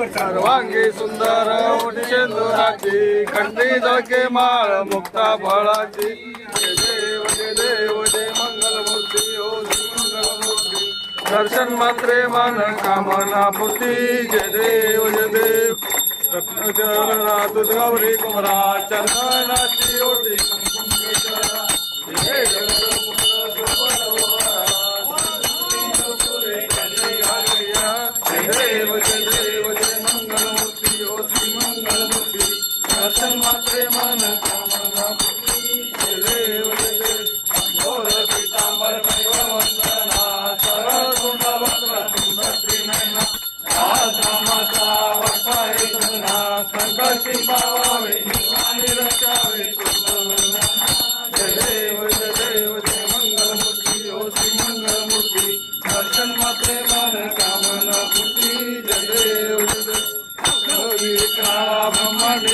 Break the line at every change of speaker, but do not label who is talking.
सर्वांगी सुंदर ओटी शेंदुराची कंठी झळके माळ मुक्ता फळाची जय देव जय मंगलमूर्ती ओ मंगलमूर्ती दर्शन मात्रे मन कामना पूर्ती जय देव रत्नचरणा दूध गौरी कुमरा चंदनाची ओटी देव जय मंगलमूर्ती ओ श्री मंगलमूर्ती दर्शन मात्रे मन कामना जय देव घोर पीतांबर वंदना सरळ कुंड वक्र सुंदर त्रिनयना रामाचा वक्ताय धना संकटी पावावे निवाणी रचावे जय देव जय मंगलमूर्ती ओ श्री मंगलमूर्ती दर्शन मात्रे मन कामना पूर्ती जय देव ब्रह्मांड